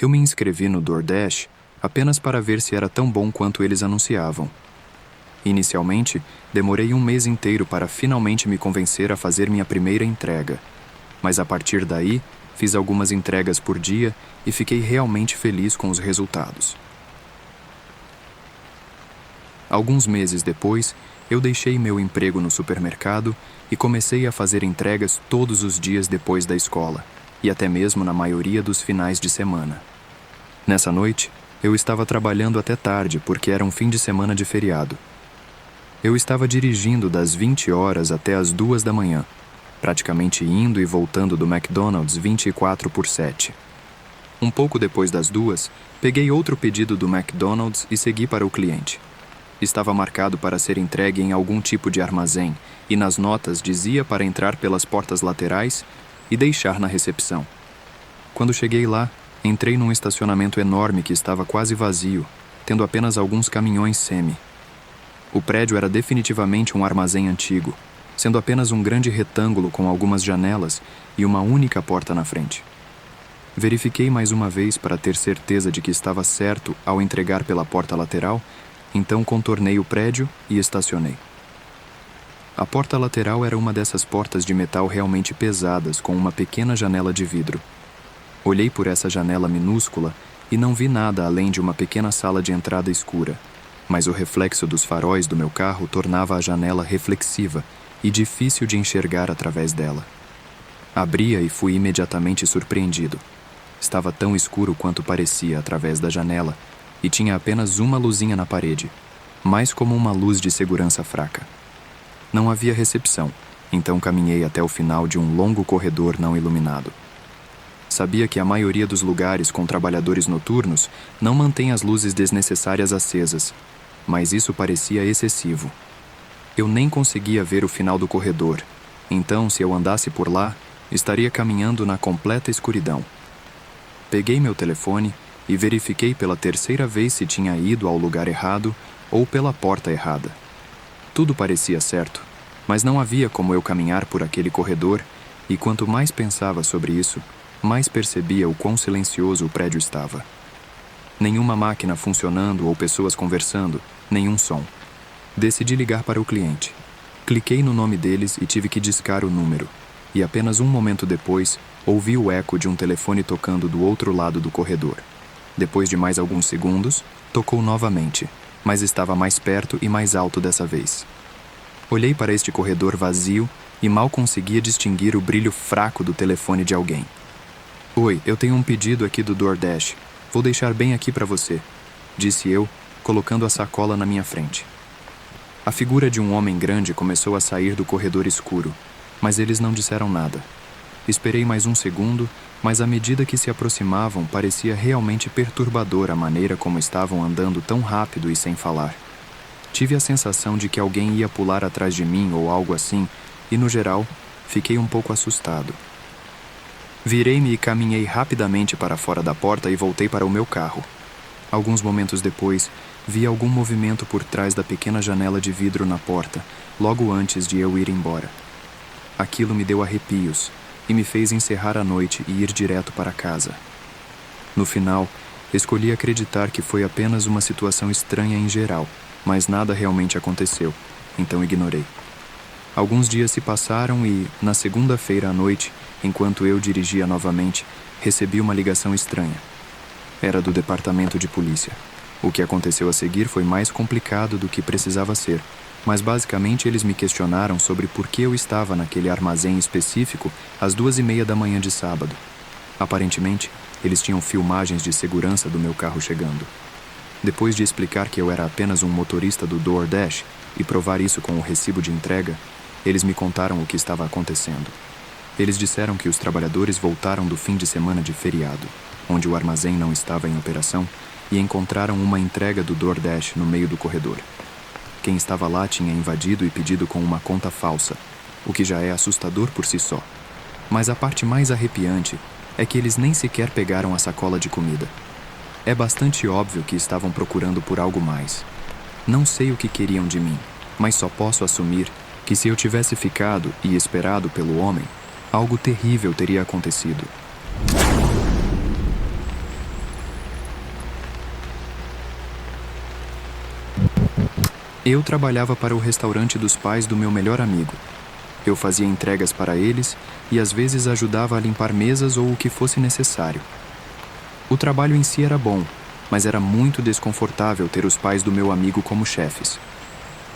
Eu me inscrevi no DoorDash apenas para ver se era tão bom quanto eles anunciavam. Inicialmente, demorei um mês inteiro para finalmente me convencer a fazer minha primeira entrega. Mas a partir daí, fiz algumas entregas por dia e fiquei realmente feliz com os resultados. Alguns meses depois, eu deixei meu emprego no supermercado e comecei a fazer entregas todos os dias depois da escola, e até mesmo na maioria dos finais de semana. Nessa noite, eu estava trabalhando até tarde porque era um fim de semana de feriado. Eu estava dirigindo das 20 horas até as 2 da manhã, praticamente indo e voltando do McDonald's 24/7. Um pouco depois das 2, peguei outro pedido do McDonald's e segui para o cliente. Estava marcado para ser entregue em algum tipo de armazém e nas notas dizia para entrar pelas portas laterais e deixar na recepção. Quando cheguei lá, entrei num estacionamento enorme que estava quase vazio, tendo apenas alguns caminhões semi. O prédio era definitivamente um armazém antigo, sendo apenas um grande retângulo com algumas janelas e uma única porta na frente. Verifiquei mais uma vez para ter certeza de que estava certo ao entregar pela porta lateral, então contornei o prédio e estacionei. A porta lateral era uma dessas portas de metal realmente pesadas com uma pequena janela de vidro. Olhei por essa janela minúscula e não vi nada além de uma pequena sala de entrada escura, mas o reflexo dos faróis do meu carro tornava a janela reflexiva e difícil de enxergar através dela. Abri-a e fui imediatamente surpreendido. Estava tão escuro quanto parecia através da janela e tinha apenas uma luzinha na parede, mais como uma luz de segurança fraca. Não havia recepção, então caminhei até o final de um longo corredor não iluminado. Sabia que a maioria dos lugares com trabalhadores noturnos não mantém as luzes desnecessárias acesas, mas isso parecia excessivo. Eu nem conseguia ver o final do corredor, então se eu andasse por lá, estaria caminhando na completa escuridão. Peguei meu telefone e verifiquei pela terceira vez se tinha ido ao lugar errado ou pela porta errada. Tudo parecia certo, mas não havia como eu caminhar por aquele corredor, e quanto mais pensava sobre isso, mais percebia o quão silencioso o prédio estava. Nenhuma máquina funcionando ou pessoas conversando, nenhum som. Decidi ligar para o cliente. Cliquei no nome deles e tive que discar o número. E apenas um momento depois, ouvi o eco de um telefone tocando do outro lado do corredor. Depois de mais alguns segundos, tocou novamente, mas estava mais perto e mais alto dessa vez. Olhei para este corredor vazio e mal conseguia distinguir o brilho fraco do telefone de alguém. "Oi, eu tenho um pedido aqui do DoorDash. Vou deixar bem aqui para você", disse eu, colocando a sacola na minha frente. A figura de um homem grande começou a sair do corredor escuro, mas eles não disseram nada. Esperei mais um segundo, mas à medida que se aproximavam, parecia realmente perturbador a maneira como estavam andando tão rápido e sem falar. Tive a sensação de que alguém ia pular atrás de mim ou algo assim, e no geral, fiquei um pouco assustado. Virei-me e caminhei rapidamente para fora da porta e voltei para o meu carro. Alguns momentos depois, vi algum movimento por trás da pequena janela de vidro na porta, logo antes de eu ir embora. Aquilo me deu arrepios e me fez encerrar a noite e ir direto para casa. No final, escolhi acreditar que foi apenas uma situação estranha em geral, mas nada realmente aconteceu, então ignorei. Alguns dias se passaram e, na segunda-feira à noite, enquanto eu dirigia novamente, recebi uma ligação estranha. Era do departamento de polícia. O que aconteceu a seguir foi mais complicado do que precisava ser, mas basicamente eles me questionaram sobre por que eu estava naquele armazém específico às 2:30 da manhã de sábado. Aparentemente, eles tinham filmagens de segurança do meu carro chegando. Depois de explicar que eu era apenas um motorista do DoorDash e provar isso com o recibo de entrega, eles me contaram o que estava acontecendo. Eles disseram que os trabalhadores voltaram do fim de semana de feriado, onde o armazém não estava em operação, e encontraram uma entrega do DoorDash no meio do corredor. Quem estava lá tinha invadido e pedido com uma conta falsa, o que já é assustador por si só. Mas a parte mais arrepiante é que eles nem sequer pegaram a sacola de comida. É bastante óbvio que estavam procurando por algo mais. Não sei o que queriam de mim, mas só posso assumir que se eu tivesse ficado e esperado pelo homem, algo terrível teria acontecido. Eu trabalhava para o restaurante dos pais do meu melhor amigo. Eu fazia entregas para eles e às vezes ajudava a limpar mesas ou o que fosse necessário. O trabalho em si era bom, mas era muito desconfortável ter os pais do meu amigo como chefes.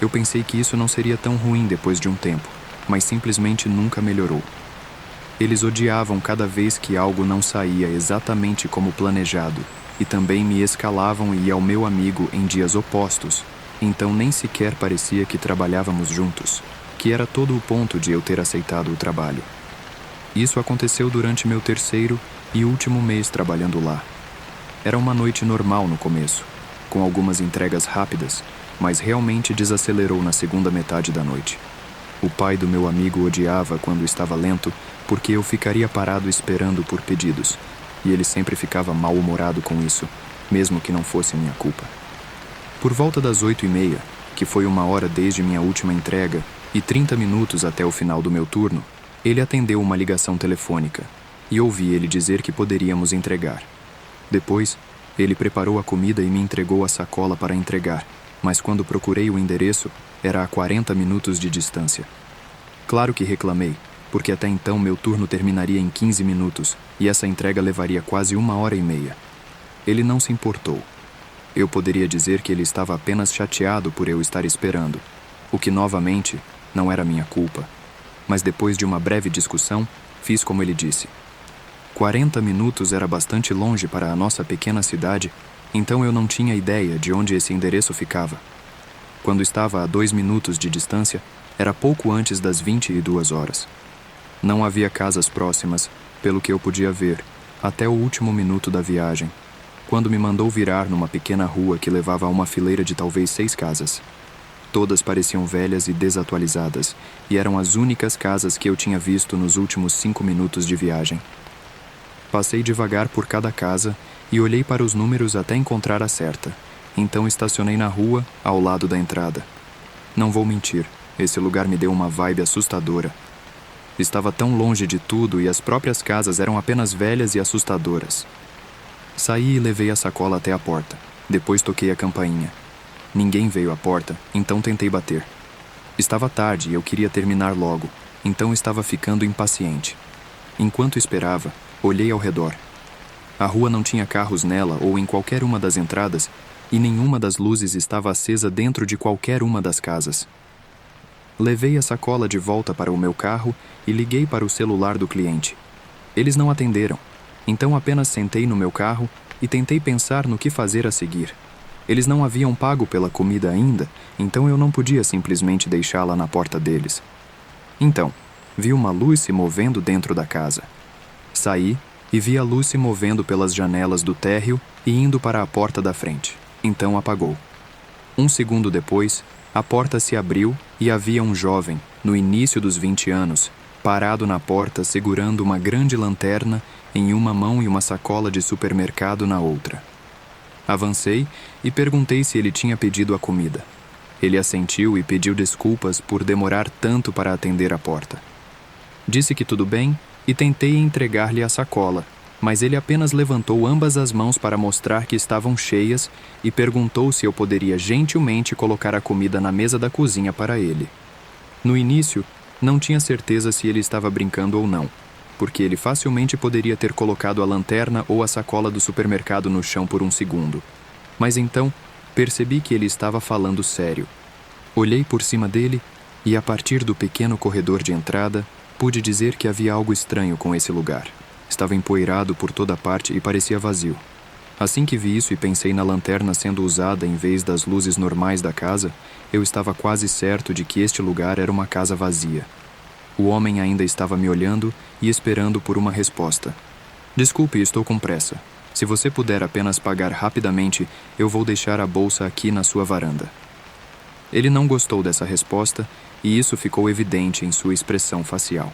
Eu pensei que isso não seria tão ruim depois de um tempo, mas simplesmente nunca melhorou. Eles odiavam cada vez que algo não saía exatamente como planejado e também me escalavam e ao meu amigo em dias opostos, então nem sequer parecia que trabalhávamos juntos, que era todo o ponto de eu ter aceitado o trabalho. Isso aconteceu durante meu terceiro e último mês trabalhando lá. Era uma noite normal no começo, com algumas entregas rápidas, mas realmente desacelerou na segunda metade da noite. O pai do meu amigo odiava quando estava lento, porque eu ficaria parado esperando por pedidos, e ele sempre ficava mal-humorado com isso, mesmo que não fosse minha culpa. Por volta das 8h30, que foi uma hora desde minha última entrega, e 30 minutos até o final do meu turno, ele atendeu uma ligação telefônica, e ouvi ele dizer que poderíamos entregar. Depois, ele preparou a comida e me entregou a sacola para entregar, mas quando procurei o endereço, era a 40 minutos de distância. Claro que reclamei, porque até então meu turno terminaria em 15 minutos e essa entrega levaria quase 1h30. Ele não se importou. Eu poderia dizer que ele estava apenas chateado por eu estar esperando, o que, novamente, não era minha culpa. Mas depois de uma breve discussão, fiz como ele disse. 40 minutos era bastante longe para a nossa pequena cidade, então eu não tinha ideia de onde esse endereço ficava. Quando estava a 2 minutos de distância, era pouco antes das 22h. Não havia casas próximas, pelo que eu podia ver, até o último minuto da viagem, quando me mandou virar numa pequena rua que levava a uma fileira de talvez 6 casas. Todas pareciam velhas e desatualizadas, e eram as únicas casas que eu tinha visto nos últimos 5 minutos de viagem. Passei devagar por cada casa e olhei para os números até encontrar a certa. Então estacionei na rua, ao lado da entrada. Não vou mentir, esse lugar me deu uma vibe assustadora. Estava tão longe de tudo e as próprias casas eram apenas velhas e assustadoras. Saí e levei a sacola até a porta. Depois toquei a campainha. Ninguém veio à porta, então tentei bater. Estava tarde e eu queria terminar logo, então estava ficando impaciente. Enquanto esperava, olhei ao redor. A rua não tinha carros nela ou em qualquer uma das entradas, e nenhuma das luzes estava acesa dentro de qualquer uma das casas. Levei a sacola de volta para o meu carro e liguei para o celular do cliente. Eles não atenderam, então apenas sentei no meu carro e tentei pensar no que fazer a seguir. Eles não haviam pago pela comida ainda, então eu não podia simplesmente deixá-la na porta deles. Então, vi uma luz se movendo dentro da casa. Saí e vi a luz se movendo pelas janelas do térreo e indo para a porta da frente. Então apagou. 1 segundo depois, a porta se abriu e havia um jovem, no início dos 20 anos, parado na porta segurando uma grande lanterna em uma mão e uma sacola de supermercado na outra. Avancei e perguntei se ele tinha pedido a comida. Ele assentiu e pediu desculpas por demorar tanto para atender a porta. Disse que tudo bem e tentei entregar-lhe a sacola, mas ele apenas levantou ambas as mãos para mostrar que estavam cheias e perguntou se eu poderia gentilmente colocar a comida na mesa da cozinha para ele. No início, não tinha certeza se ele estava brincando ou não, porque ele facilmente poderia ter colocado a lanterna ou a sacola do supermercado no chão por 1 segundo. Mas então, percebi que ele estava falando sério. Olhei por cima dele e, a partir do pequeno corredor de entrada, pude dizer que havia algo estranho com esse lugar. Estava empoeirado por toda parte e parecia vazio. Assim que vi isso e pensei na lanterna sendo usada em vez das luzes normais da casa, eu estava quase certo de que este lugar era uma casa vazia. O homem ainda estava me olhando e esperando por uma resposta. Desculpe, estou com pressa. Se você puder apenas pagar rapidamente, eu vou deixar a bolsa aqui na sua varanda. Ele não gostou dessa resposta e isso ficou evidente em sua expressão facial.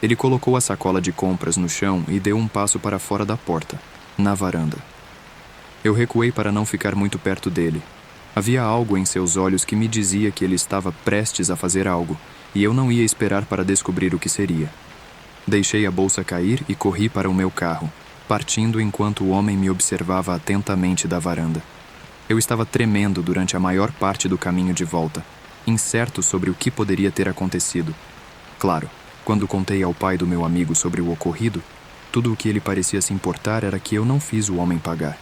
Ele colocou a sacola de compras no chão e deu um passo para fora da porta, na varanda. Eu recuei para não ficar muito perto dele. Havia algo em seus olhos que me dizia que ele estava prestes a fazer algo, e eu não ia esperar para descobrir o que seria. Deixei a bolsa cair e corri para o meu carro, partindo enquanto o homem me observava atentamente da varanda. Eu estava tremendo durante a maior parte do caminho de volta, incerto sobre o que poderia ter acontecido. Claro, quando contei ao pai do meu amigo sobre o ocorrido, tudo o que ele parecia se importar era que eu não fiz o homem pagar.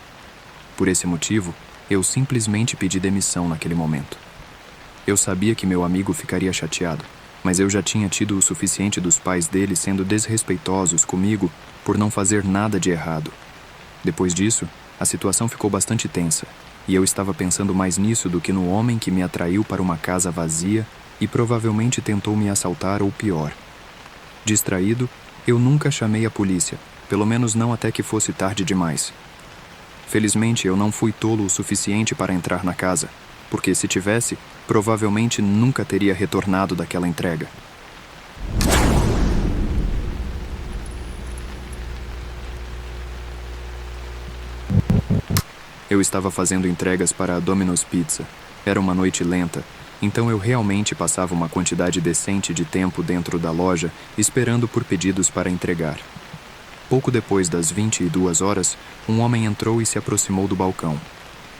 Por esse motivo, eu simplesmente pedi demissão naquele momento. Eu sabia que meu amigo ficaria chateado, mas eu já tinha tido o suficiente dos pais dele sendo desrespeitosos comigo por não fazer nada de errado. Depois disso, a situação ficou bastante tensa, e eu estava pensando mais nisso do que no homem que me atraiu para uma casa vazia e provavelmente tentou me assaltar ou pior. Distraído, eu nunca chamei a polícia, pelo menos não até que fosse tarde demais. Felizmente, eu não fui tolo o suficiente para entrar na casa, porque se tivesse, provavelmente nunca teria retornado daquela entrega. Eu estava fazendo entregas para a Domino's Pizza. Era uma noite lenta, então eu realmente passava uma quantidade decente de tempo dentro da loja esperando por pedidos para entregar. Pouco depois das 22 horas, um homem entrou e se aproximou do balcão.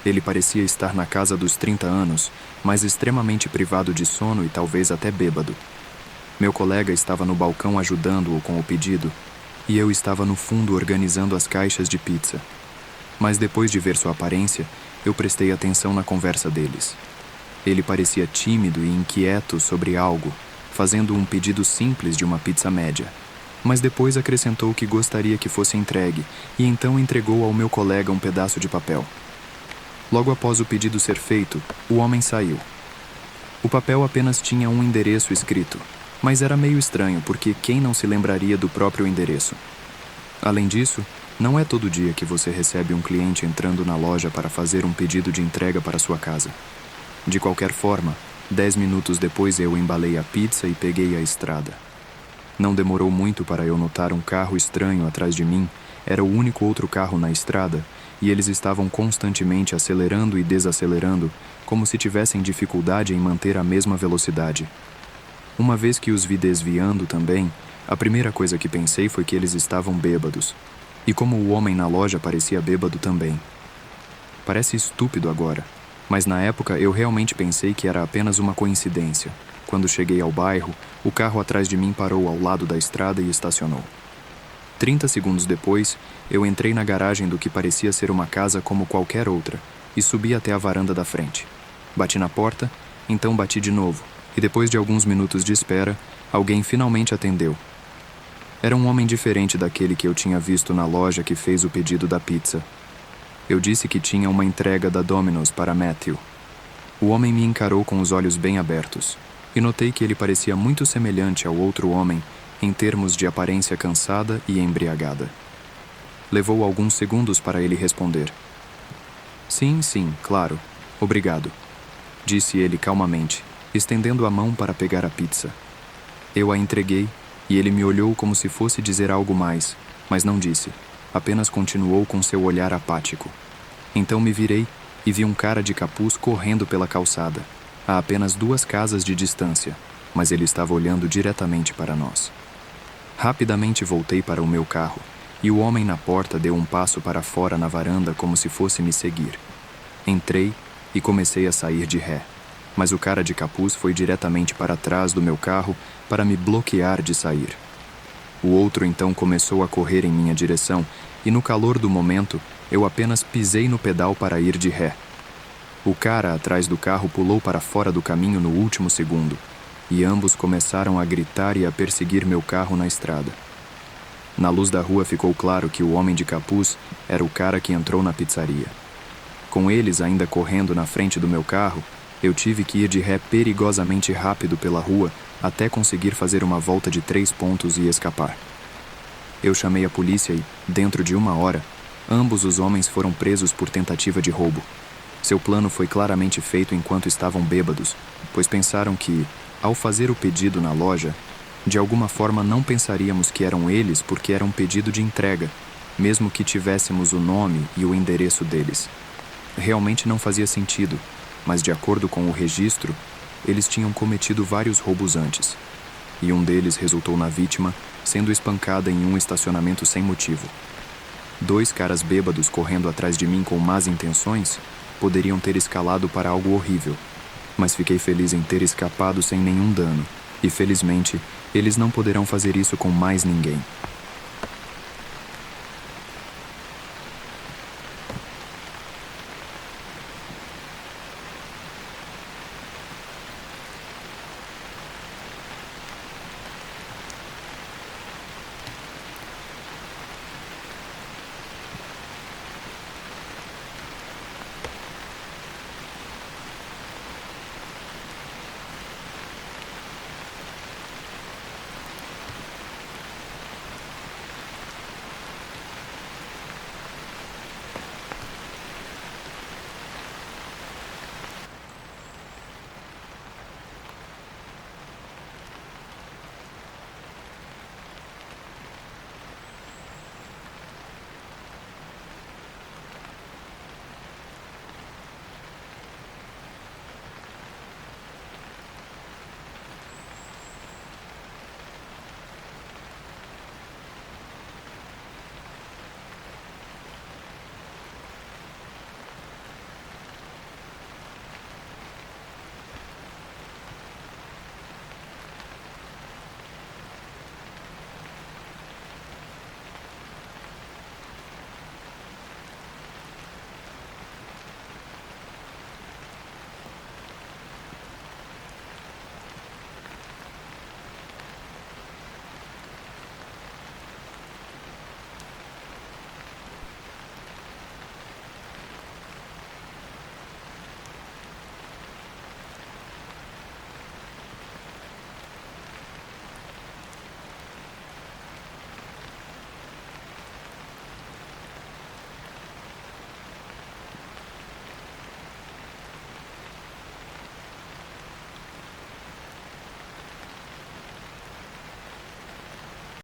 Ele parecia estar na casa dos 30 anos, mas extremamente privado de sono e talvez até bêbado. Meu colega estava no balcão ajudando-o com o pedido, e eu estava no fundo organizando as caixas de pizza. Mas depois de ver sua aparência, eu prestei atenção na conversa deles. Ele parecia tímido e inquieto sobre algo, fazendo um pedido simples de uma pizza média. Mas depois acrescentou que gostaria que fosse entregue, e então entregou ao meu colega um pedaço de papel. Logo após o pedido ser feito, o homem saiu. O papel apenas tinha um endereço escrito, mas era meio estranho porque quem não se lembraria do próprio endereço? Além disso, não é todo dia que você recebe um cliente entrando na loja para fazer um pedido de entrega para sua casa. De qualquer forma, 10 minutos depois eu embalei a pizza e peguei a estrada. Não demorou muito para eu notar um carro estranho atrás de mim. Era o único outro carro na estrada, e eles estavam constantemente acelerando e desacelerando, como se tivessem dificuldade em manter a mesma velocidade. Uma vez que os vi desviando também, a primeira coisa que pensei foi que eles estavam bêbados. E como o homem na loja parecia bêbado também. Parece estúpido agora, mas na época eu realmente pensei que era apenas uma coincidência. Quando cheguei ao bairro, o carro atrás de mim parou ao lado da estrada e estacionou. 30 segundos depois, eu entrei na garagem do que parecia ser uma casa como qualquer outra e subi até a varanda da frente. Bati na porta, então bati de novo, e depois de alguns minutos de espera, alguém finalmente atendeu. Era um homem diferente daquele que eu tinha visto na loja que fez o pedido da pizza. Eu disse que tinha uma entrega da Domino's para Matthew. O homem me encarou com os olhos bem abertos, e notei que ele parecia muito semelhante ao outro homem em termos de aparência cansada e embriagada. Levou alguns segundos para ele responder. Sim, claro. Obrigado, disse ele calmamente, estendendo a mão para pegar a pizza. Eu a entreguei e ele me olhou como se fosse dizer algo mais, mas não disse. Apenas continuou com seu olhar apático. Então me virei e vi um cara de capuz correndo pela calçada, a apenas 2 casas de distância, mas ele estava olhando diretamente para nós. Rapidamente voltei para o meu carro, e o homem na porta deu um passo para fora na varanda como se fosse me seguir. Entrei e comecei a sair de ré, mas o cara de capuz foi diretamente para trás do meu carro para me bloquear de sair. O outro então começou a correr em minha direção, e no calor do momento, eu apenas pisei no pedal para ir de ré. O cara atrás do carro pulou para fora do caminho no último segundo, e ambos começaram a gritar e a perseguir meu carro na estrada. Na luz da rua ficou claro que o homem de capuz era o cara que entrou na pizzaria. Com eles ainda correndo na frente do meu carro, eu tive que ir de ré perigosamente rápido pela rua até conseguir fazer uma volta de 3 pontos e escapar. Eu chamei a polícia e, dentro de 1 hora, ambos os homens foram presos por tentativa de roubo. Seu plano foi claramente feito enquanto estavam bêbados, pois pensaram que, ao fazer o pedido na loja, de alguma forma não pensaríamos que eram eles porque era um pedido de entrega, mesmo que tivéssemos o nome e o endereço deles. Realmente não fazia sentido, mas de acordo com o registro, eles tinham cometido vários roubos antes, e um deles resultou na vítima sendo espancada em um estacionamento sem motivo. 2 caras bêbados correndo atrás de mim com más intenções? poderiam ter escalado para algo horrível. Mas fiquei feliz em ter escapado sem nenhum dano, e felizmente, eles não poderão fazer isso com mais ninguém.